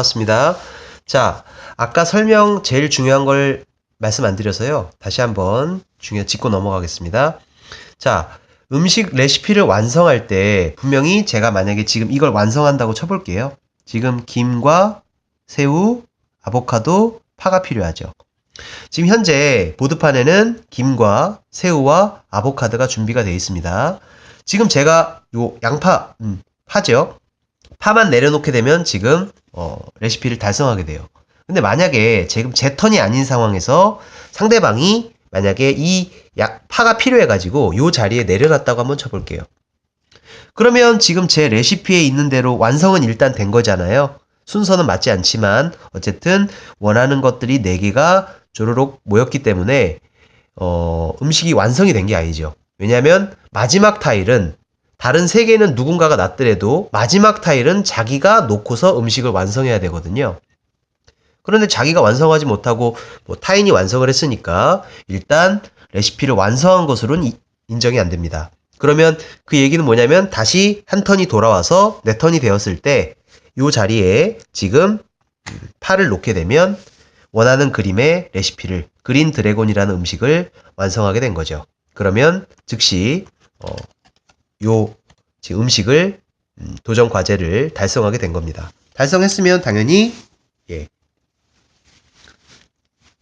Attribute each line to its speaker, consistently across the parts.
Speaker 1: 반갑습니다. 자, 아까 설명 제일 중요한 걸 말씀 안 드려서요. 다시 한번 짚고 넘어가겠습니다. 자, 음식 레시피를 완성할 때 분명히 제가 만약에 지금 이걸 완성한다고 쳐볼게요. 지금 김과 새우, 아보카도, 파가 필요하죠. 지금 현재 보드판에는 김과 새우와 아보카도가 준비가 되어 있습니다. 지금 제가 요 양파, 파죠? 파만 내려놓게 되면 지금 레시피를 달성하게 돼요. 근데 만약에 지금 제 턴이 아닌 상황에서 상대방이 만약에 이 파가 필요해가지고 요 자리에 내려놨다고 한번 쳐볼게요. 그러면 지금 제 레시피에 있는 대로 완성은 일단 된 거잖아요. 순서는 맞지 않지만 어쨌든 원하는 것들이 4개가 조로록 모였기 때문에 음식이 완성이 된 게 아니죠. 왜냐하면 마지막 타일은 다른 3개는 누군가가 놨더라도 마지막 타일은 자기가 놓고서 음식을 완성해야 되거든요. 그런데 자기가 완성하지 못하고 타인이 완성을 했으니까 일단 레시피를 완성한 것으로는 인정이 안 됩니다. 그러면 그 얘기는 뭐냐면 다시 한 턴이 돌아와서 내 턴이 되었을 때 이 자리에 지금 파를 놓게 되면 원하는 그림의 레시피를 그린 드래곤이라는 음식을 완성하게 된 거죠. 그러면 즉시 요 음식을 도전 과제를 달성하게 된 겁니다. 달성했으면 당연히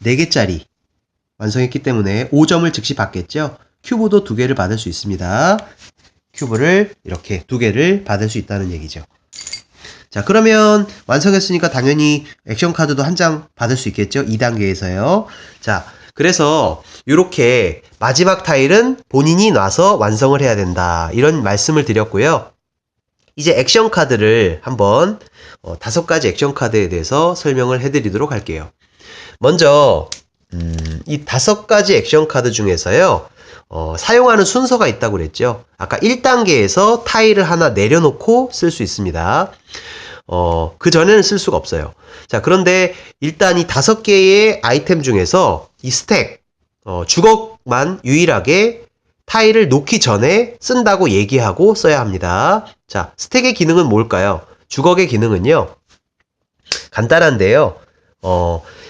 Speaker 1: 4개짜리 완성했기 때문에 5점을 즉시 받겠죠. 큐브도 2개를 받을 수 있습니다. 큐브를 이렇게 2개를 받을 수 있다는 얘기죠. 자, 그러면 완성했으니까 당연히 액션 카드도 한 장 받을 수 있겠죠. 2단계에서요. 자, 그래서 이렇게 마지막 타일은 본인이 놔서 완성을 해야 된다. 이런 말씀을 드렸고요. 이제 액션 카드를 한번 5가지 액션 카드에 대해서 설명을 해드리도록 할게요. 먼저 이 5가지 액션 카드 중에서요. 사용하는 순서가 있다고 그랬죠. 아까 1단계에서 타일을 하나 내려놓고 쓸 수 있습니다. 그 전에는 쓸 수가 없어요. 자, 그런데 일단 이 5개의 아이템 중에서 이 스택, 주걱만 유일하게 타일을 놓기 전에 쓴다고 얘기하고 써야 합니다. 자, 스택의 기능은 뭘까요? 주걱의 기능은요. 간단한데요.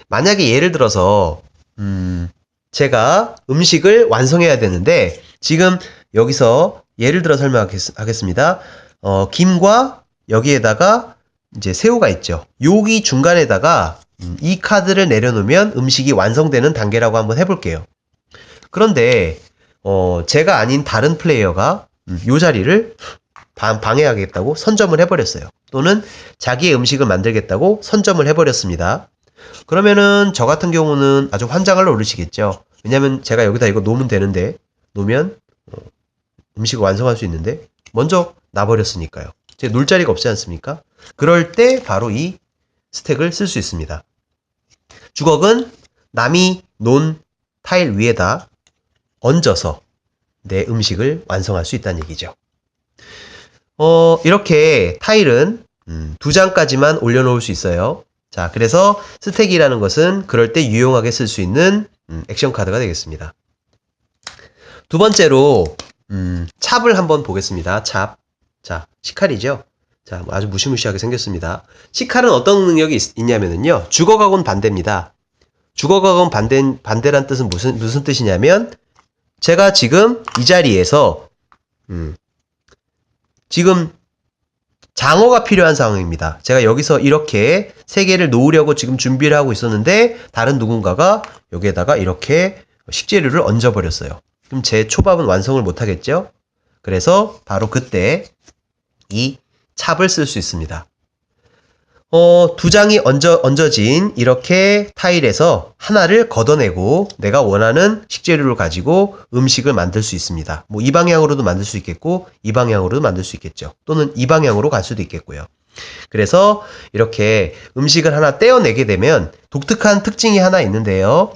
Speaker 1: 만약에 예를 들어서 제가 음식을 완성해야 되는데 지금 여기서 예를 들어 설명하겠습니다. 김과 여기에다가 이제 새우가 있죠. 여기 중간에다가 이 카드를 내려놓으면 음식이 완성되는 단계라고 한번 해볼게요. 그런데 제가 아닌 다른 플레이어가 이 자리를 방해하겠다고 선점을 해버렸어요. 또는 자기의 음식을 만들겠다고 선점을 해버렸습니다. 그러면은 저 같은 경우는 아주 환장을 오르시겠죠. 왜냐면 제가 여기다 이거 놓으면 되는데 놓으면 음식을 완성할 수 있는데 먼저 놔버렸으니까요. 제 놀 자리가 없지 않습니까? 그럴 때 바로 이 스택을 쓸 수 있습니다. 주걱은 남이 놓은 타일 위에다 얹어서 내 음식을 완성할 수 있다는 얘기죠. 이렇게 타일은 2장까지만 올려놓을 수 있어요. 자, 그래서 스택이라는 것은 그럴 때 유용하게 쓸 수 있는 액션 카드가 되겠습니다. 두 번째로 찹을 한번 보겠습니다. 찹. 자, 시칼이죠. 자, 아주 무시무시하게 생겼습니다. 시칼은 어떤 능력이 있냐면요. 주걱하고는 반대입니다. 주걱하고는 반대란 뜻은 무슨 뜻이냐면 제가 지금 이 자리에서 지금 장어가 필요한 상황입니다. 제가 여기서 이렇게 3개를 놓으려고 지금 준비를 하고 있었는데 다른 누군가가 여기에다가 이렇게 식재료를 얹어버렸어요. 그럼 제 초밥은 완성을 못하겠죠? 그래서 바로 그때 이 찹을 쓸 수 있습니다. 2장이 얹어진 이렇게 타일에서 하나를 걷어내고 내가 원하는 식재료를 가지고 음식을 만들 수 있습니다. 뭐 이 방향으로도 만들 수 있겠고 이 방향으로도 만들 수 있겠죠. 또는 이 방향으로 갈 수도 있겠고요. 그래서 이렇게 음식을 하나 떼어내게 되면 독특한 특징이 하나 있는데요.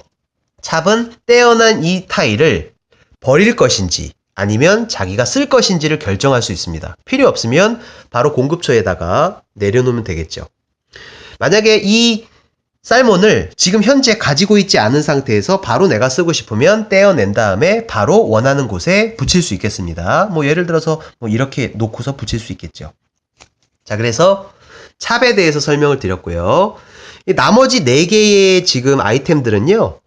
Speaker 1: 찹은 떼어난 이 타일을 버릴 것인지 아니면 자기가 쓸 것인지를 결정할 수 있습니다. 필요 없으면 바로 공급처에다가 내려놓으면 되겠죠. 만약에 이 살몬을 지금 현재 가지고 있지 않은 상태에서 바로 내가 쓰고 싶으면 떼어낸 다음에 바로 원하는 곳에 붙일 수 있겠습니다. 뭐 예를 들어서 뭐 이렇게 놓고서 붙일 수 있겠죠. 자, 그래서 샵에 대해서 설명을 드렸고요. 나머지 4개의 지금 아이템들은요,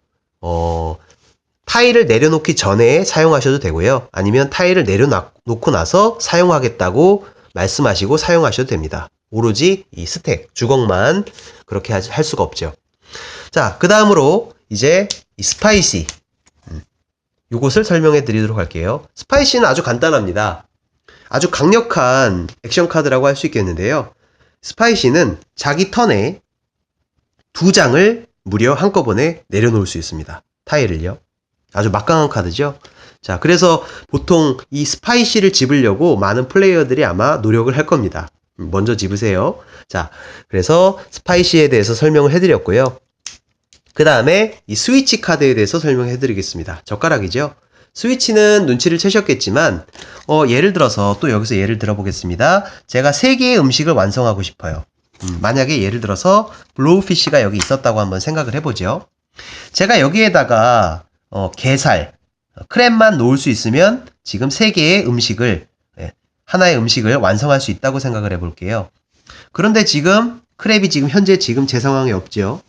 Speaker 1: 타일을 내려놓기 전에 사용하셔도 되고요. 아니면 타일을 내려놓고 나서 사용하겠다고 말씀하시고 사용하셔도 됩니다. 오로지 이 스택, 주걱만 그렇게 할 수가 없죠. 자, 그 다음으로 이제 이 스파이시. 이것을 설명해 드리도록 할게요. 스파이시는 아주 간단합니다. 아주 강력한 액션 카드라고 할 수 있겠는데요. 스파이시는 자기 턴에 2장을 무려 한꺼번에 내려놓을 수 있습니다. 타일을요. 아주 막강한 카드죠. 자, 그래서 보통 이 스파이시를 집으려고 많은 플레이어들이 아마 노력을 할 겁니다. 먼저 집으세요. 자, 그래서 스파이시에 대해서 설명을 해드렸고요. 그 다음에 이 스위치 카드에 대해서 설명해 드리겠습니다. 젓가락이죠. 스위치는 눈치를 채셨겠지만 예를 들어서 또 여기서 예를 들어 보겠습니다. 제가 3개의 음식을 완성하고 싶어요. 만약에 예를 들어서 블로우피쉬가 여기 있었다고 한번 생각을 해보죠. 제가 여기에다가 게살, 크랩만 놓을 수 있으면 지금 3개의 음식을, 하나의 음식을 완성할 수 있다고 생각을 해볼게요. 그런데 지금 크랩이 지금 현재 제 상황에 없죠.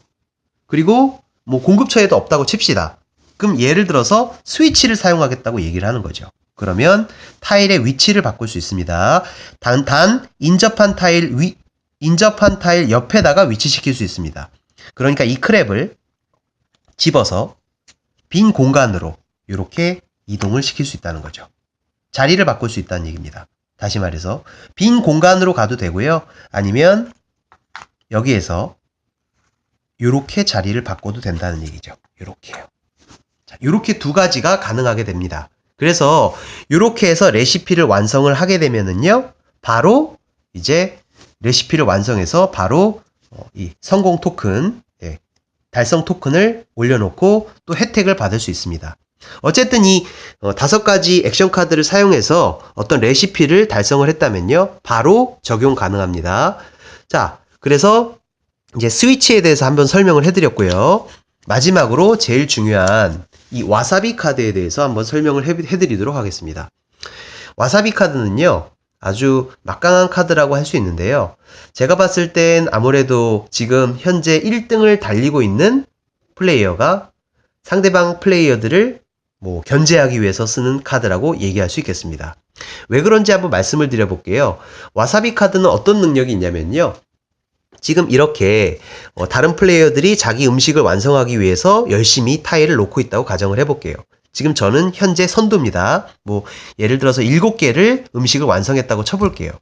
Speaker 1: 그리고 뭐 공급처에도 없다고 칩시다. 그럼 예를 들어서 스위치를 사용하겠다고 얘기를 하는 거죠. 그러면 타일의 위치를 바꿀 수 있습니다. 인접한 타일 옆에다가 위치시킬 수 있습니다. 그러니까 이 크랩을 집어서 빈 공간으로 이렇게 이동을 시킬 수 있다는 거죠. 자리를 바꿀 수 있다는 얘기입니다. 다시 말해서 빈 공간으로 가도 되고요. 아니면 여기에서 이렇게 자리를 바꿔도 된다는 얘기죠. 이렇게요. 자, 이렇게 2가지가 가능하게 됩니다. 그래서 이렇게 해서 레시피를 완성을 하게 되면은요, 바로 이제 레시피를 완성해서 바로 이 성공 토큰, 달성 토큰을 올려놓고 또 혜택을 받을 수 있습니다. 어쨌든 이 5가지 액션 카드를 사용해서 어떤 레시피를 달성을 했다면요, 바로 적용 가능합니다. 자, 그래서 이제 스위치에 대해서 한번 설명을 해드렸고요. 마지막으로 제일 중요한 이 와사비 카드에 대해서 한번 설명을 해드리도록 하겠습니다. 와사비 카드는요, 아주 막강한 카드라고 할 수 있는데요. 제가 봤을 땐 아무래도 지금 현재 1등을 달리고 있는 플레이어가 상대방 플레이어들을 뭐 견제하기 위해서 쓰는 카드라고 얘기할 수 있겠습니다. 왜 그런지 한번 말씀을 드려볼게요. 와사비 카드는 어떤 능력이 있냐면요. 지금 이렇게 다른 플레이어들이 자기 음식을 완성하기 위해서 열심히 타일을 놓고 있다고 가정을 해볼게요. 지금 저는 현재 선두입니다. 뭐 예를 들어서 7개를 음식을 완성했다고 쳐볼게요.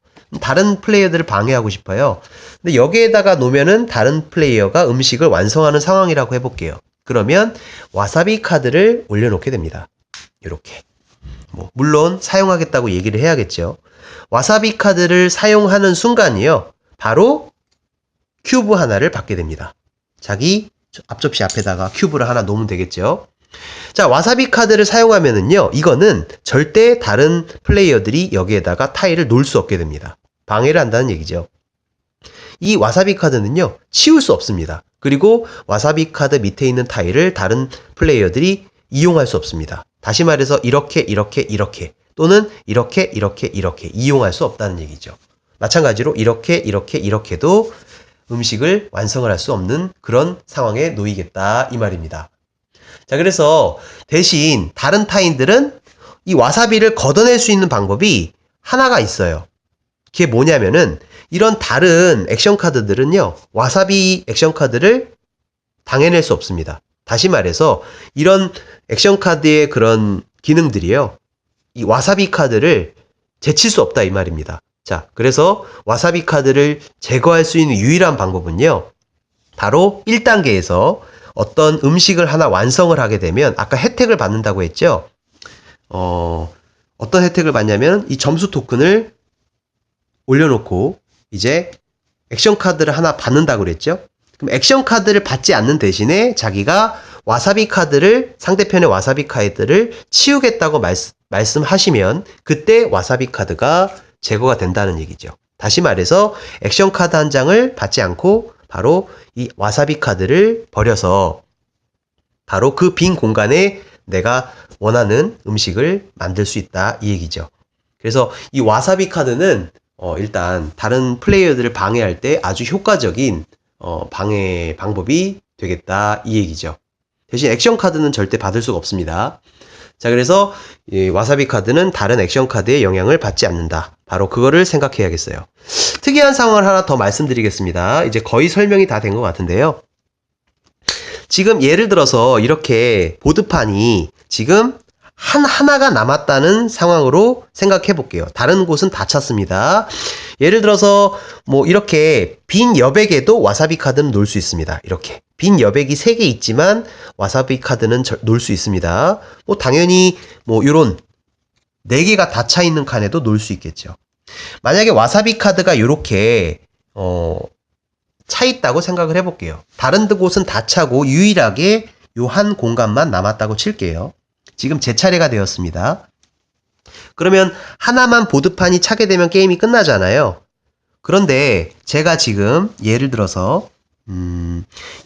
Speaker 1: 다른 플레이어들을 방해하고 싶어요. 근데 여기에다가 놓으면은 다른 플레이어가 음식을 완성하는 상황이라고 해볼게요. 그러면 와사비 카드를 올려놓게 됩니다. 이렇게. 물론 사용하겠다고 얘기를 해야겠죠. 와사비 카드를 사용하는 순간이요, 바로 큐브 하나를 받게 됩니다. 자기 앞접시 앞에다가 큐브를 하나 놓으면 되겠죠. 자, 와사비 카드를 사용하면은요, 이거는 절대 다른 플레이어들이 여기에다가 타일을 놓을 수 없게 됩니다. 방해를 한다는 얘기죠. 이 와사비 카드는요, 치울 수 없습니다. 그리고 와사비 카드 밑에 있는 타일을 다른 플레이어들이 이용할 수 없습니다. 다시 말해서 이렇게 또는 이렇게 이용할 수 없다는 얘기죠. 마찬가지로 이렇게도 음식을 완성을 할 수 없는 그런 상황에 놓이겠다 이 말입니다. 자, 그래서 대신 다른 타인들은 이 와사비를 걷어낼 수 있는 방법이 하나가 있어요. 그게 뭐냐면은 이런 다른 액션 카드들은요, 와사비 액션 카드를 당해낼 수 없습니다. 다시 말해서 이런 액션 카드의 그런 기능들이요, 이 와사비 카드를 제칠 수 없다 이 말입니다. 자, 그래서 와사비 카드를 제거할 수 있는 유일한 방법은요, 바로 1단계에서 어떤 음식을 하나 완성을 하게 되면 아까 혜택을 받는다고 했죠. 어떤 혜택을 받냐면 이 점수 토큰을 올려놓고 이제 액션 카드를 하나 받는다고 그랬죠. 그럼 액션 카드를 받지 않는 대신에 자기가 와사비 카드를, 상대편의 와사비 카드를 치우겠다고 말씀하시면 그때 와사비 카드가 제거가 된다는 얘기죠. 다시 말해서 액션 카드 한 장을 받지 않고 바로 이 와사비 카드를 버려서 바로 그 빈 공간에 내가 원하는 음식을 만들 수 있다 이 얘기죠. 그래서 이 와사비 카드는 일단 다른 플레이어들을 방해할 때 아주 효과적인 방해 방법이 되겠다 이 얘기죠. 대신 액션 카드는 절대 받을 수가 없습니다. 자, 그래서 이 와사비 카드는 다른 액션 카드의 영향을 받지 않는다. 바로 그거를 생각해야겠어요. 특이한 상황을 하나 더 말씀드리겠습니다. 이제 거의 설명이 다 된 것 같은데요. 지금 예를 들어서 이렇게 보드판이 지금 하나가 남았다는 상황으로 생각해 볼게요. 다른 곳은 다 찼습니다. 예를 들어서 뭐 이렇게 빈 여백에도 와사비 카드는 놓을 수 있습니다. 이렇게 빈 여백이 3개 있지만 와사비 카드는 놓을 수 있습니다. 뭐 당연히 뭐 이런 4개가 다 차 있는 칸에도 놓을 수 있겠죠. 만약에 와사비 카드가 이렇게 차 있다고 생각을 해볼게요. 다른 곳은 다 차고 유일하게 요 한 공간만 남았다고 칠게요. 지금 제 차례가 되었습니다. 그러면 하나만 보드판이 차게 되면 게임이 끝나잖아요. 그런데 제가 지금 예를 들어서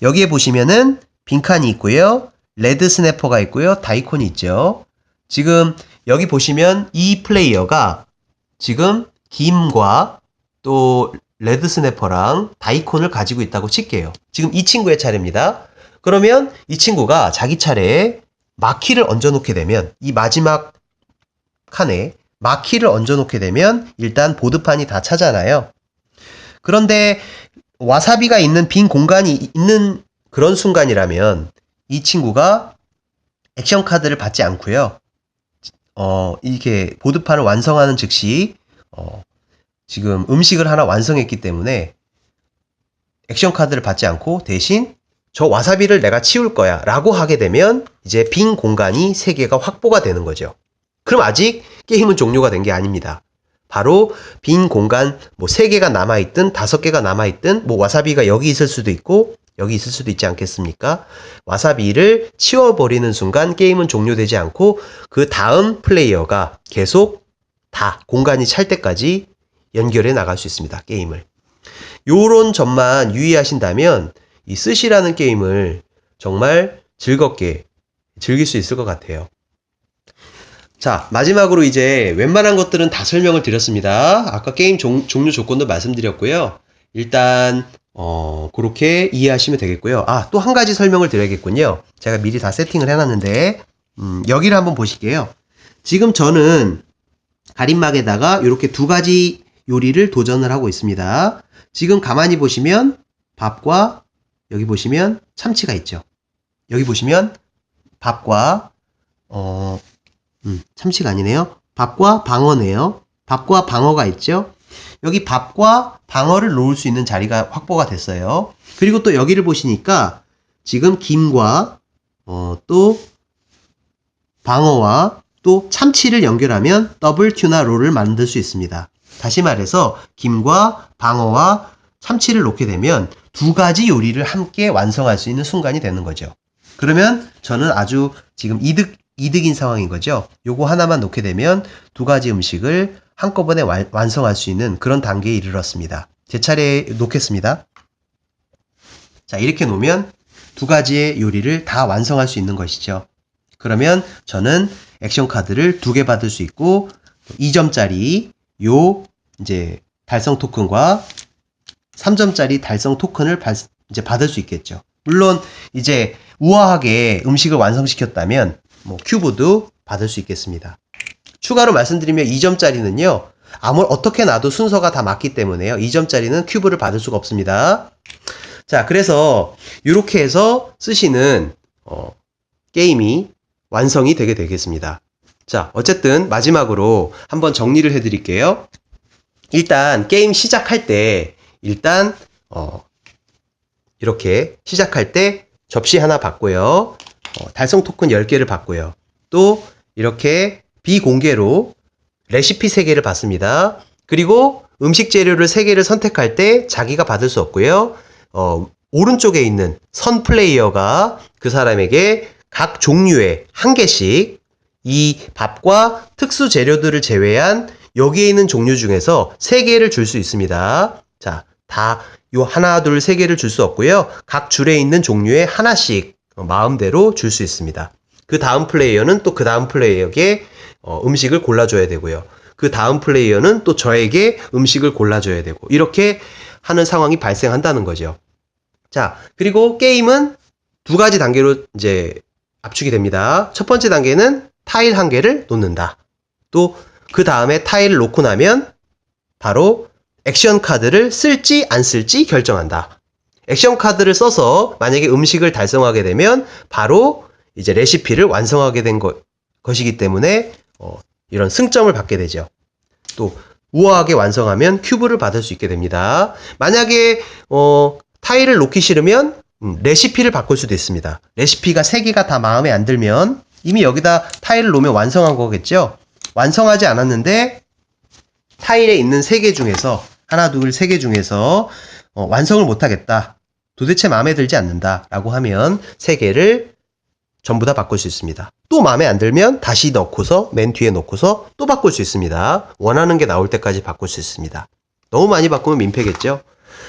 Speaker 1: 여기에 보시면은 빈칸이 있고요. 레드 스냅퍼가 있고요. 다이콘이 있죠. 지금 여기 보시면 이 플레이어가 지금 김과 또 레드 스냅퍼랑 다이콘을 가지고 있다고 칠게요. 지금 이 친구의 차례입니다. 그러면 이 친구가 자기 차례에 마키를 얹어 놓게 되면 이 마지막 칸에 마키를 얹어 놓게 되면 일단 보드판이 다 차잖아요. 그런데 와사비가 있는 빈 공간이 있는 그런 순간이라면 이 친구가 액션 카드를 받지 않고요. 이렇게 보드판을 완성하는 즉시 지금 음식을 하나 완성했기 때문에 액션 카드를 받지 않고 대신 저 와사비를 내가 치울 거야 라고 하게 되면 이제 빈 공간이 3개가 확보가 되는 거죠. 그럼 아직 게임은 종료가 된 게 아닙니다. 바로 빈 공간 뭐 3개가 남아있든 5개가 남아있든 뭐 와사비가 여기 있을 수도 있고 여기 있을 수도 있지 않겠습니까? 와사비를 치워버리는 순간 게임은 종료되지 않고 그 다음 플레이어가 계속 다 공간이 찰 때까지 연결해 나갈 수 있습니다. 게임을. 요런 점만 유의하신다면 이 스시라는 게임을 정말 즐겁게 즐길 수 있을 것 같아요. 자, 마지막으로 이제 웬만한 것들은 다 설명을 드렸습니다. 아까 게임 종료 조건도 말씀드렸고요. 일단 그렇게 이해하시면 되겠고요. 또 한 가지 설명을 드려야겠군요. 제가 미리 다 세팅을 해놨는데 여기를 한번 보실게요. 지금 저는 가림막에다가 이렇게 2가지 요리를 도전을 하고 있습니다. 지금 가만히 보시면 밥과 여기 보시면 참치가 있죠. 여기 보시면 밥과 참치가 아니네요. 밥과 방어네요. 밥과 방어가 있죠. 여기 밥과 방어를 놓을 수 있는 자리가 확보가 됐어요. 그리고 또 여기를 보시니까 지금 김과 또 방어와 또 참치를 연결하면 더블 튜나 롤을 만들 수 있습니다. 다시 말해서 김과 방어와 참치를 놓게 되면 2가지 요리를 함께 완성할 수 있는 순간이 되는 거죠. 그러면 저는 아주 지금 이득인 상황인 거죠. 요거 하나만 놓게 되면 2가지 음식을 한꺼번에 완성할 수 있는 그런 단계에 이르렀습니다. 제 차례에 놓겠습니다. 자, 이렇게 놓으면 2가지의 요리를 다 완성할 수 있는 것이죠. 그러면 저는 액션 카드를 2개 받을 수 있고 2점짜리 요 이제 달성 토큰과 3점짜리 달성 토큰을 이제 받을 수 있겠죠. 물론 이제 우아하게 음식을 완성시켰다면 뭐 큐브도 받을 수 있겠습니다. 추가로 말씀드리면 2점짜리는요. 어떻게 놔도 순서가 다 맞기 때문에요. 2점짜리는 큐브를 받을 수가 없습니다. 자, 그래서 이렇게 해서 쓰시는 게임이 완성이 되게 되겠습니다. 자, 어쨌든 마지막으로 한번 정리를 해드릴게요. 일단 게임 시작할 때 일단 이렇게 시작할 때 접시 하나 받고요. 달성 토큰 10개를 받고요. 또 이렇게 비공개로 레시피 3개를 받습니다. 그리고 음식 재료를 3개를 선택할 때 자기가 받을 수 없고요. 오른쪽에 있는 선 플레이어가 그 사람에게 각 종류의 1개씩 이 밥과 특수 재료들을 제외한 여기에 있는 종류 중에서 3개를 줄 수 있습니다. 자, 다 요 하나, 둘, 3개를 줄 수 없고요. 각 줄에 있는 종류에 하나씩 마음대로 줄 수 있습니다. 그 다음 플레이어는 또 그 다음 플레이어에게 음식을 골라줘야 되고요. 그 다음 플레이어는 또 저에게 음식을 골라줘야 되고 이렇게 하는 상황이 발생한다는 거죠. 자, 그리고 게임은 두 가지 단계로 이제 압축이 됩니다. 첫 번째 단계는 타일 한 개를 놓는다. 또 그 다음에 타일을 놓고 나면 바로 액션 카드를 쓸지 안 쓸지 결정한다. 액션 카드를 써서 만약에 음식을 달성하게 되면 바로 이제 레시피를 완성하게 된 것이기 때문에 이런 승점을 받게 되죠. 또 우아하게 완성하면 큐브를 받을 수 있게 됩니다. 만약에 타일을 놓기 싫으면 레시피를 바꿀 수도 있습니다. 레시피가 3개가 다 마음에 안 들면 이미 여기다 타일을 놓으면 완성한 거겠죠? 완성하지 않았는데 타일에 있는 3개 중에서 하나, 둘, 3개 중에서 완성을 못하겠다. 도대체 마음에 들지 않는다. 라고 하면 3개를 전부 다 바꿀 수 있습니다. 또 마음에 안 들면 다시 넣고서 맨 뒤에 넣고서 또 바꿀 수 있습니다. 원하는 게 나올 때까지 바꿀 수 있습니다. 너무 많이 바꾸면 민폐겠죠?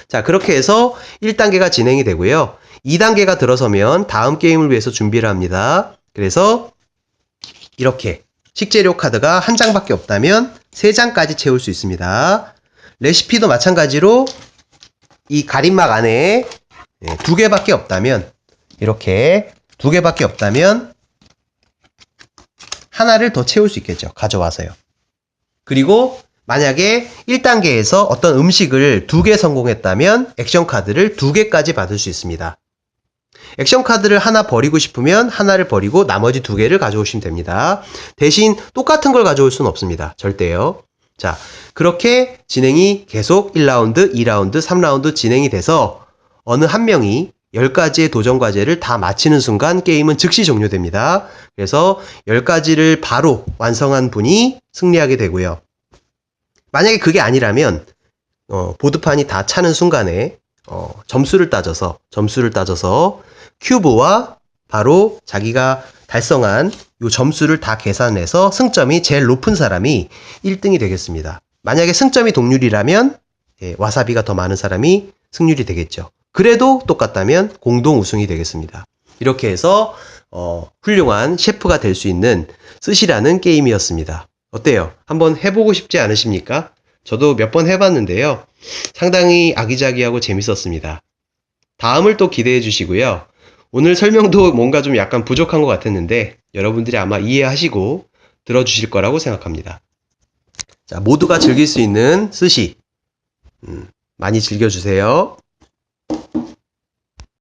Speaker 1: 자, 그렇게 해서 1단계가 진행이 되고요. 2단계가 들어서면 다음 게임을 위해서 준비를 합니다. 그래서 이렇게 식재료 카드가 한 장밖에 없다면 3장까지 채울 수 있습니다. 레시피도 마찬가지로 이 가림막 안에 2개밖에 없다면 이렇게 2개밖에 없다면 하나를 더 채울 수 있겠죠. 가져와서요. 그리고 만약에 1단계에서 어떤 음식을 2개 성공했다면 액션 카드를 2개까지 받을 수 있습니다. 액션 카드를 하나 버리고 싶으면 하나를 버리고 나머지 2개를 가져오시면 됩니다. 대신 똑같은 걸 가져올 수는 없습니다. 절대요. 자, 그렇게 진행이 계속 1라운드, 2라운드, 3라운드 진행이 돼서 어느 한 명이 10가지의 도전 과제를 다 마치는 순간 게임은 즉시 종료됩니다. 그래서 10가지를 바로 완성한 분이 승리하게 되고요. 만약에 그게 아니라면 보드판이 다 차는 순간에 점수를 따져서 큐브와 바로 자기가 달성한 이 점수를 다 계산해서 승점이 제일 높은 사람이 1등이 되겠습니다. 만약에 승점이 동률이라면 와사비가 더 많은 사람이 승률이 되겠죠. 그래도 똑같다면 공동 우승이 되겠습니다. 이렇게 해서 훌륭한 셰프가 될 수 있는 스시라는 게임이었습니다. 어때요? 한번 해보고 싶지 않으십니까? 저도 몇 번 해봤는데요. 상당히 아기자기하고 재밌었습니다. 다음을 또 기대해 주시고요. 오늘 설명도 뭔가 좀 약간 부족한 것 같았는데 여러분들이 아마 이해하시고 들어주실 거라고 생각합니다. 자, 모두가 즐길 수 있는 스시 많이 즐겨주세요.